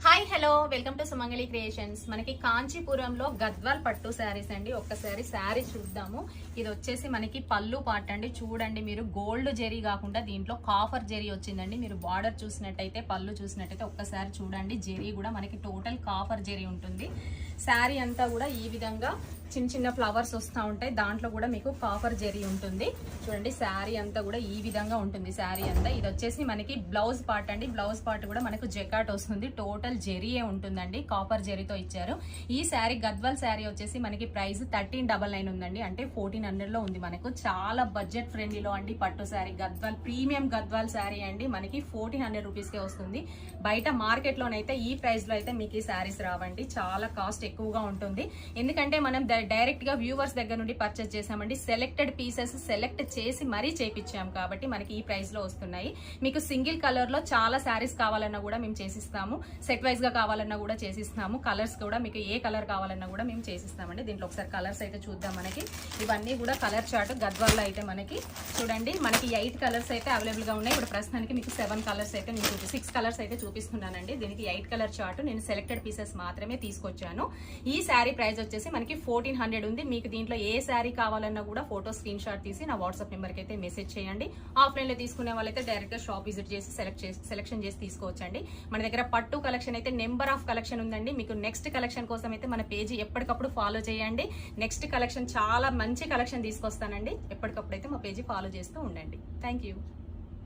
Hi hello welcome to Sumangali creations. మనకి కాంచీపురంలో గద్వాల్ పట్టు శారీస్ అండి. ఒక్కసారి శారీ చూద్దాము. ఇది వచ్చేసి మనకి పళ్ళు పాట అండి. చూడండి, మీరు గోల్డ్ జెరీ కాకుండా దీంట్లో కాఫర్ జెరీ వచ్చిందండి. మీరు బార్డర్ చూసినట్టయితే, పళ్ళు చూసినట్టయితే ఒక్కసారి చూడండి. జెరీ కూడా మనకి టోటల్ కాఫర్ జెరీ ఉంటుంది. శారీ అంతా కూడా ఈ విధంగా చిన్న చిన్న ఫ్లవర్స్ వస్తూ ఉంటాయి. దాంట్లో కూడా మీకు కాఫర్ జెరీ ఉంటుంది. చూడండి, శారీ అంతా కూడా ఈ విధంగా ఉంటుంది. శారీ అంతా ఇది వచ్చేసి మనకి బ్లౌజ్ పార్ట్ అండి. బ్లౌజ్ పార్ట్ కూడా మనకు జెకాట్ వస్తుంది. టోటల్ జెరీయే ఉంటుందండి, కాపర్ జెరీతో ఇచ్చారు. ఈ శారీ గద్వాల్ శారీ వచ్చేసి మనకి ప్రైస్ 1399 ఉందండి. అంటే 1400 లో ఉంది. మనకు చాలా బడ్జెట్ ఫ్రెండ్లీలో అండి పట్టు శారీ. గద్వాల్ ప్రీమియం గద్వాల్ శారీ అండి. మనకి 1400 రూపీస్కే వస్తుంది. బయట మార్కెట్ లోనైతే ఈ ప్రైస్ లో అయితే మీకు ఈ శారీస్ రావండి. చాలా కాస్ట్ ఎక్కువగా ఉంటుంది. ఎందుకంటే మనం డైరెక్ట్ గా వ్యూవర్స్ దగ్గర నుండి పర్చేస్ చేసామండి. సెలెక్టెడ్ పీసెస్ సెలెక్ట్ చేసి మరీ చేపించాం కాబట్టి మనకి ఈ ప్రైస్ లో వస్తున్నాయి. మీకు సింగిల్ కలర్ లో చాలా శారీస్ కావాలన్నా కూడా మేము చేసిస్తాము. సెట్ వైజ్ గా కావాలన్నా కూడా చేసిస్తాము. కలర్స్ కూడా మీకు ఏ కలర్ కావాలన్నా కూడా మేము చేసిస్తామండి. దీంట్లో ఒకసారి కలర్స్ అయితే చూద్దాం. మనకి ఇవన్నీ కూడా కలర్ చార్ట్ గద్వాల్లో అయితే మనకి చూడండి, మనకి 8 కలర్స్ అయితే అవైలబుల్ గా ఉన్నాయి. ఇప్పుడు ప్రస్తుతానికి మీకు 7 కలర్స్ అయితే నేను 6 కలర్స్ అయితే చూపిస్తున్నానండి. దీనికి 8 కలర్ చార్ట్. నేను సెలెక్టెడ్ పీసెస్ మాత్రమే తీసుకొచ్చాను. ఈ శారీ ప్రైస్ వచ్చేసి మనకి 1400 ఉంది. మీకు దీంట్లో ఏ శారీ కావాలన్నా కూడా ఫోటో స్క్రీన్ షాట్ తీసి నా వాట్సాప్ నెంబర్ కి అయితే మెసేజ్ చేయండి. ఆఫ్లైన్ లో తీసుకునే వాళ్ళైతే డైరెక్ట్ గా షాప్ విజిట్ చేసి సెలెక్షన్ చేసి తీసుకోవచ్చండి. మన దగ్గర పట్టు కలెక్షన్ అయితే నెంబర్ ఆఫ్ కలెక్షన్ ఉందండి. మీకు నెక్స్ట్ కలెక్షన్ కోసం అయితే మన పేజీ ఎప్పటికప్పుడు ఫాలో చేయండి. నెక్స్ట్ కలెక్షన్ చాలా మంచి కలెక్షన్ తీసుకొస్తానండి. ఎప్పటికప్పుడు అయితే మా పేజీ ఫాలో చేస్తూ ఉండండి. Thank you.